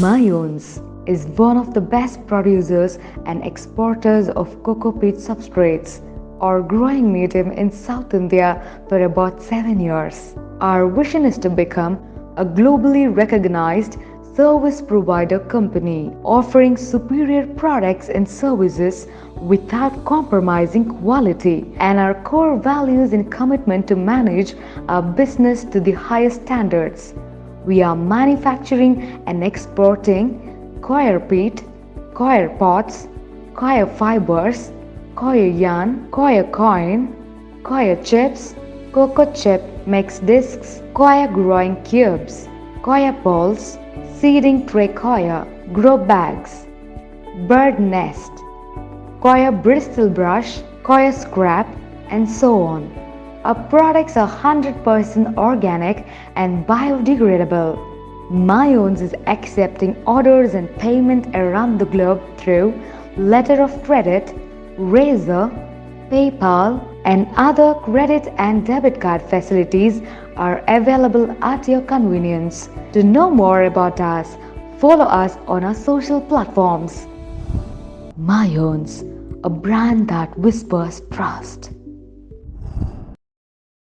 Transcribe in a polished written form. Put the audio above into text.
Maayons is one of the best producers and exporters of cocoa peat substrates or growing medium in South India for about 7 years. Our vision is to become a globally recognized service provider company offering superior products and services without compromising quality, and our core values and commitment to manage our business to the highest standards. We are manufacturing and exporting coir peat, coir pots, coir fibers, coir yarn, coir coin, coir chips, cocoa chip mix discs, coir growing cubes, coir poles, seeding tray coir, grow bags, bird nest, coir bristle brush, coir scrap, and so on. Our products are 100% organic and biodegradable. Maayons is accepting orders and payment around the globe through letter of credit, Razor, PayPal, and other credit and debit card facilities are available at your convenience. To know more about us, follow us on our social platforms. Maayons, a brand that whispers trust.